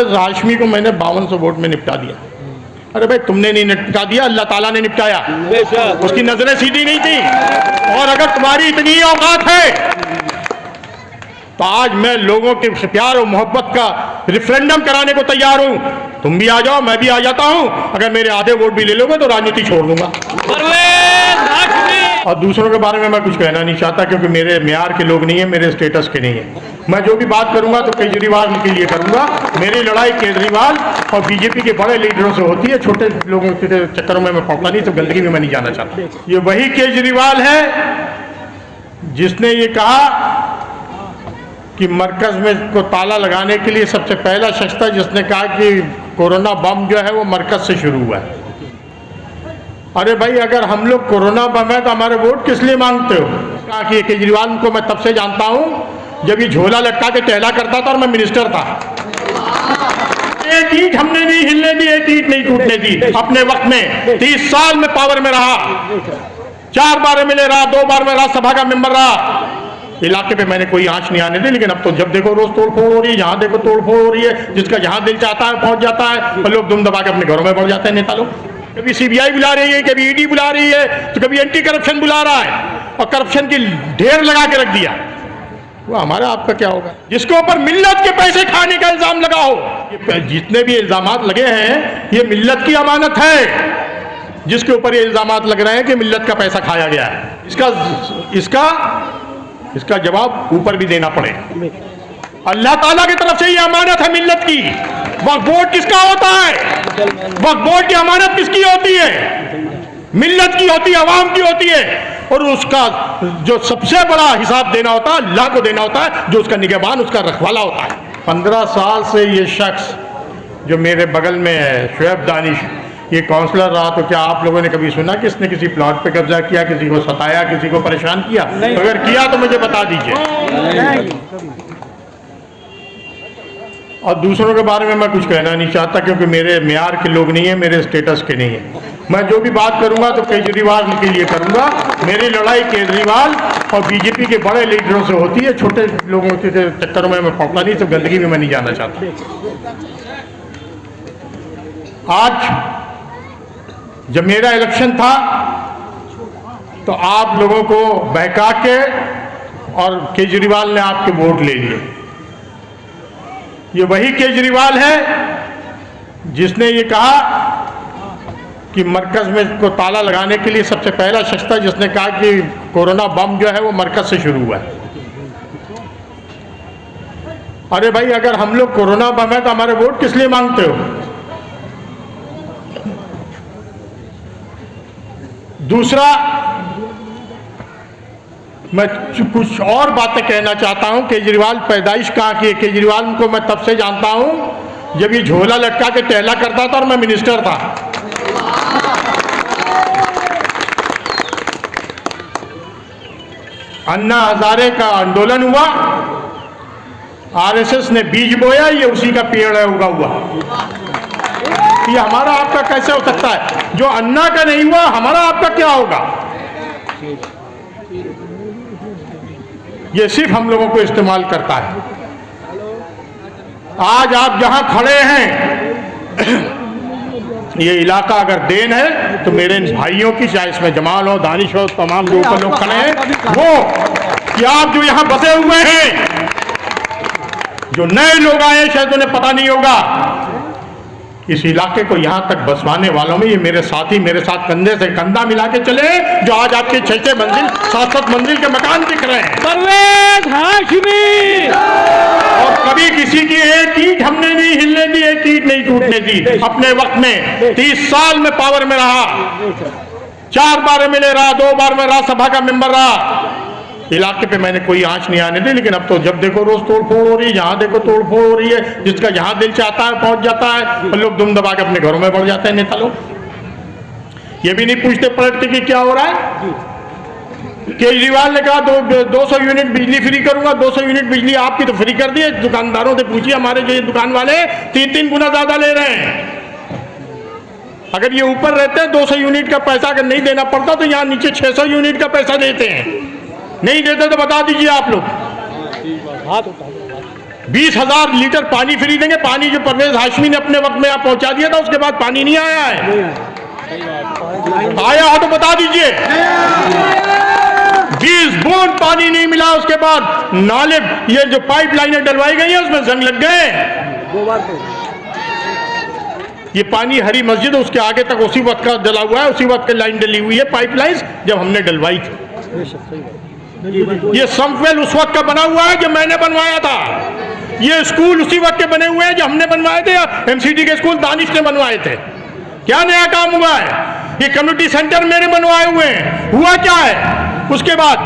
मोहम्मद हाशमी को मैंने 5200 वोट में निपटा दिया। अरे भाई तुमने नहीं निपटा दिया, अल्लाह ताला ने निपटाया, उसकी नजरें सीधी नहीं थी। और अगर तुम्हारी इतनी औकात है तो आज मैं लोगों के प्यार और मोहब्बत का रेफरेंडम कराने को तैयार हूं। तुम भी आ जाओ, मैं भी आ जाता हूं। अगर मेरे आधे वोट भी ले लोगे तो राजनीति छोड़ दूंगा। और दूसरों के बारे में मैं कुछ कहना नहीं चाहता, क्योंकि मेरे म्यार के लोग नहीं है, मेरे स्टेटस के नहीं है। मैं जो भी बात करूंगा तो केजरीवाल के लिए करूंगा। मेरी लड़ाई केजरीवाल और बीजेपी के बड़े लीडरों से होती है, छोटे लोगों के चक्करों में मैं पड़ता नहीं, तो गंदगी में मैं नहीं जाना चाहता। ये वही केजरीवाल है जिसने ये कहा कि मरकज में को ताला लगाने के लिए सबसे पहला शख्स था जिसने कहा कि कोरोना बम जो है वो मरकज से शुरू हुआ है। अरे भाई अगर हम लोग कोरोना बम है तो हमारे वोट किस लिए मांगते हो? कहा कि केजरीवाल को मैं तब से जानता हूं जब ये झोला लटका के टहला करता था और मैं मिनिस्टर था। एक ईंट हमने नहीं हिलने दी, एक ईंट नहीं टूटने दी। अपने वक्त में 30 साल में पावर में रहा, 4 बार एमएलए रहा, 2 बार में राज्यसभा का मेंबर रहा। इलाके पे मैंने कोई आंच नहीं आने दी। लेकिन अब तो जब देखो रोज तोड़फोड़ हो रही है, जहां देखो तोड़फोड़ हो रही है। जिसका जहां दिल चाहता है पहुंच जाता है, और लोग दुम दबा के अपने घरों में बढ़ जाते हैं नेता लोग। कभी सीबीआई बुला रही है, कभी ईडी बुला रही है, तो कभी एंटी करप्शन बुला रहा है, और करप्शन की ढेर लगा के रख दिया। वो हमारा आपका क्या होगा? जिसके ऊपर मिल्लत के पैसे खाने का इल्जाम लगा हो, जितने भी इल्जामात लगे हैं ये मिल्लत की अमानत है। जिसके ऊपर ये इल्जामात लग रहे हैं कि मिल्लत का पैसा खाया गया है, इसका जवाब ऊपर भी देना पड़ेगा। अल्लाह ताला की तरफ से ये अमानत है मिल्लत की। वक्फ बोर्ड किसका होता है? वक्फ बोर्ड की अमानत किसकी होती है? मिल्लत की होती है, अवाम की होती है। और उसका जो सबसे बड़ा हिसाब देना होता है अल्लाह को देना होता है, जो उसका निगहबान, उसका रखवाला होता है। 15 साल से ये शख्स जो मेरे बगल में है, शुएब दानिश, ये काउंसलर रहा। तो क्या आप लोगों ने कभी सुना कि इसने किसी प्लॉट पे कब्जा किया, किसी को सताया, किसी को परेशान किया? अगर किया तो मुझे बता दीजिए। और दूसरों के बारे में मैं कुछ कहना नहीं चाहता, क्योंकि मेरे म्यार के लोग नहीं है, मेरे स्टेटस के नहीं है। मैं जो भी बात करूंगा तो केजरीवाल के लिए करूंगा। मेरी लड़ाई केजरीवाल और बीजेपी के बड़े लीडरों से होती है, छोटे लोगों के चक्करों में मैं पड़ता नहीं, तो गंदगी में मैं नहीं जाना चाहता। आज जब मेरा इलेक्शन था तो आप लोगों को बहका के और केजरीवाल ने आपके वोट ले लिए। ये वही केजरीवाल है जिसने ये कहा कि मरकज में को ताला लगाने के लिए सबसे पहला शख्स था जिसने कहा कि कोरोना बम जो है वो मरकज से शुरू हुआ है। अरे भाई अगर हम लोग कोरोना बम है तो हमारे वोट किस लिए मांगते हो? दूसरा, मैं कुछ और बातें कहना चाहता हूं। केजरीवाल पैदाइश कहाँ की है? केजरीवाल को मैं तब से जानता हूं जब ये झोला लटका के टहला करता था और मैं मिनिस्टर था। अन्ना हजारे का आंदोलन हुआ, आरएसएस ने बीज बोया, ये उसी का पेड़ है उगा हुआ। ये हमारा आपका कैसे हो सकता है? जो अन्ना का नहीं हुआ हमारा आपका क्या होगा? ये सिर्फ हम लोगों को इस्तेमाल करता है। आज आप जहां खड़े हैं ये इलाका अगर देन है तो मेरे इन भाइयों की, चाहे इसमें जमाल हो, दानिश हो, तमाम जो ऊपर लोग खड़े हैं, वो कि आप जो यहां बसे हुए हैं, जो नए लोग आए हैं शायद उन्हें पता नहीं होगा, इस इलाके को यहां तक बसवाने वालों में ये मेरे साथी मेरे साथ कंधे से कंधा मिला के चले, जो आज आपके 6-6 मंजिल 7-7 मंजिल के मकान दिख रहे हैं। परवेज हाशमी। और कभी किसी की एक ईंट हमने नहीं हिलने दी, एक ईंट नहीं टूटने दी। अपने वक्त में 30 साल में पावर में रहा, 4 बार एमएलए रहा, 2 बार में राज्यसभा का मेंबर रहा। इलाके पे मैंने कोई आंच नहीं आने दी। लेकिन अब तो जब देखो रोज तोड़फोड़ हो रही है, जहां देखो तोड़फोड़ हो रही है। जिसका जहां दिल चाहता है पहुंच जाता है, और लोग दुम दबा के अपने घरों में बढ़ जाते हैं नेता लोग। ये भी नहीं पूछते पलट के कि क्या हो रहा है। केजरीवाल ने कहा 200 यूनिट बिजली फ्री करूंगा। 200 यूनिट बिजली आपकी तो फ्री कर दी है। दुकानदारों से पूछिए, हमारे जो दुकान वाले 3-3 गुना ज्यादा ले रहे हैं। अगर ये ऊपर रहते हैं 200 यूनिट का पैसा अगर नहीं देना पड़ता तो यहाँ नीचे 600 यूनिट का पैसा देते हैं। नहीं देते तो बता दीजिए आप लोग। 20,000 लीटर पानी फ्री देंगे। पानी जो परवेज हाशमी ने अपने वक्त में यहाँ पहुंचा दिया था, उसके बाद पानी नहीं आया है। आया हो तो बता दीजिए। 20 बूंद पानी नहीं मिला। उसके बाद नाले, ये जो पाइपलाइनें डलवाई गई हैं उसमें जंग लग गए। ये पानी हरी मस्जिद उसके आगे तक उसी वक्त का डला हुआ है, उसी वक्त की लाइन डली हुई है पाइपलाइन जब हमने डलवाई थी। ये समवेल उस वक्त का बना हुआ है जब मैंने बनवाया था। ये स्कूल उसी वक्त के बने हुए हैं जो हमने बनवाए थे, एमसीडी के स्कूल दानिश ने बनवाए थे। क्या नया काम हुआ है? ये कम्युनिटी सेंटर मेरे बनवाए हुए हैं। हुआ क्या है उसके बाद?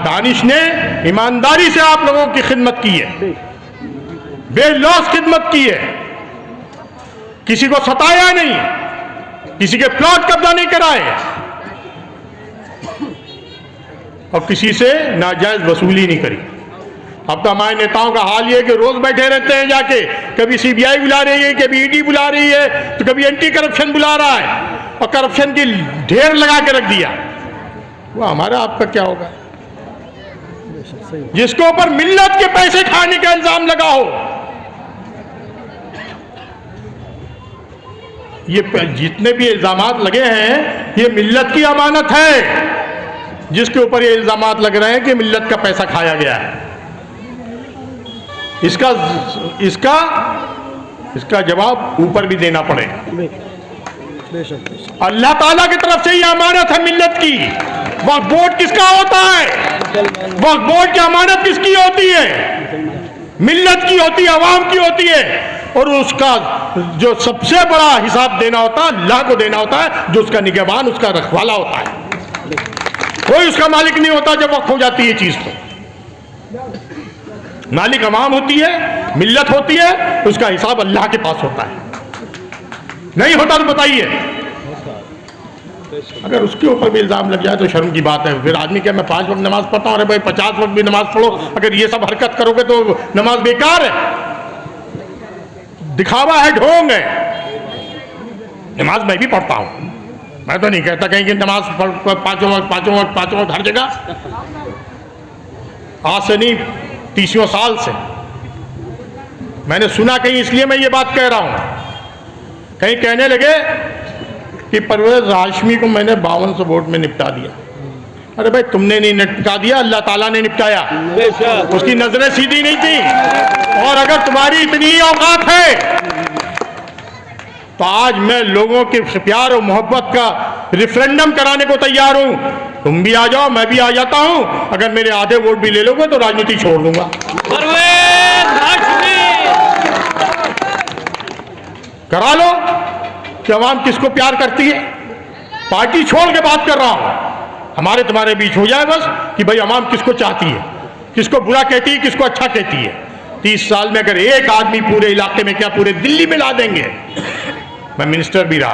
दानिश ने ईमानदारी से आप लोगों की खिदमत की है, बेलौस खिदमत की है, किसी को सताया नहीं, किसी के प्लॉट कब्जा नहीं कराए और किसी से नाजायज वसूली नहीं करी। अब तो हमारे नेताओं का हाल ये है कि रोज बैठे रहते हैं जाके, कभी सीबीआई बुला रही है, कभी ईडी बुला रही है, तो कभी एंटी करप्शन बुला रहा है और करप्शन की ढेर लगा के रख दिया। वो हमारा आपका क्या होगा? जिसके ऊपर मिल्लत के पैसे खाने का इल्जाम लगा हो, ये जितने भी इल्जामात लगे हैं ये मिल्लत की अमानत है। जिसके ऊपर ये इल्जामात लग रहे हैं कि मिल्लत का पैसा खाया गया है, इसका इसका इसका जवाब ऊपर भी देना पड़ेगा। अल्लाह ताला की तरफ से ये अमानत है मिल्लत की। वक्फ बोर्ड किसका होता है? वक्फ बोर्ड की अमानत किसकी होती है? मिल्लत की होती है, अवाम की होती है। और उसका जो सबसे बड़ा हिसाब देना होता है अल्लाह को देना होता है, जो उसका निगहबान, उसका रखवाला होता है। कोई उसका मालिक नहीं होता जब वक्फ हो जाती है चीज। तो मालिक अवाम होती है, मिल्लत होती है, उसका हिसाब अल्लाह के पास होता है। नहीं होता तो बताइए। अगर उसके ऊपर भी इल्जाम लग जाए तो शर्म की बात है। फिर आदमी क्या, मैं 5 वक्त नमाज पढ़ता हूँ, अरे भाई 50 वक्त भी नमाज पढ़ो। अगर ये सब हरकत करोगे तो नमाज बेकार है, दिखावा है, ढोंग है। नमाज मैं भी पढ़ता हूँ, मैं तो नहीं कहता कहीं कि नमाज पांचों वक्त हर जगह। आज से नहीं, 30 साल से मैंने सुना कहीं, इसलिए मैं ये बात कह रहा हूँ। कहीं कहने लगे कि परवेज हाशमी को मैंने 5200 वोट में निपटा दिया। अरे भाई तुमने नहीं निपटा दिया, अल्लाह ताला ने निपटाया। उसकी नजरें सीधी नहीं थी। और अगर तुम्हारी इतनी औकात है तो आज मैं लोगों के प्यार और मोहब्बत का रेफरेंडम कराने को तैयार हूं। तुम भी आ जाओ, मैं भी आ जाता हूं। अगर मेरे आधे वोट भी ले लोगे तो राजनीति छोड़ दूंगा। करा लो कि अवाम किसको प्यार करती है। पार्टी छोड़ के बात कर रहा हूं। हमारे तुम्हारे बीच हो जाए बस कि भाई अवाम किसको चाहती है, किसको बुरा कहती है, किसको अच्छा कहती है। 30 साल में अगर एक आदमी पूरे इलाके में, क्या पूरे दिल्ली में ला देंगे। मैं मिनिस्टर भी रहा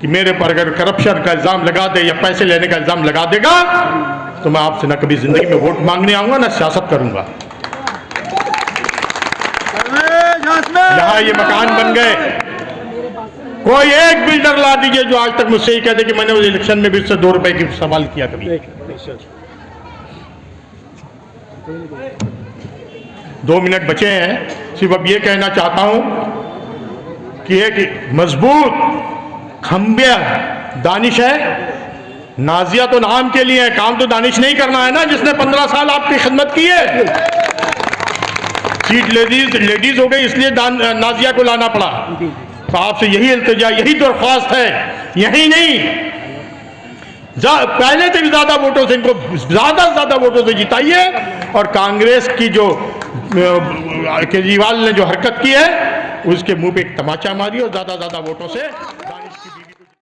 कि मेरे पर अगर करप्शन का इल्जाम लगा दे या पैसे लेने का इल्जाम लगा देगा तो मैं आपसे ना कभी जिंदगी में वोट मांगने आऊंगा ना सियासत करूंगा। यहां ये मकान बन गए, कोई एक बिल्डर ला दीजिए जो आज तक मुझसे ही कहते कि मैंने उस इलेक्शन में भी उससे 2 रुपए की सवाल किया कभी। 2 मिनट बचे हैं, सिर्फ अब ये कहना चाहता हूं कि एक मजबूत खंभे दानिश है। नाजिया तो नाम के लिए है, काम तो दानिश नहीं करना है ना, जिसने 15 साल आपकी खिदमत की है। सीट लेडीज हो गई इसलिए नाजिया को लाना पड़ा। तो आपसे यही इल्तिजा, यही दरख्वास्त है। यही नहीं, पहले से भी ज्यादा वोटों से इनको ज्यादा से ज्यादा वोटों से जिताइए। और कांग्रेस की जो केजरीवाल ने जो हरकत की है उसके मुंह पे एक तमाचा मारिए और ज्यादा वोटों से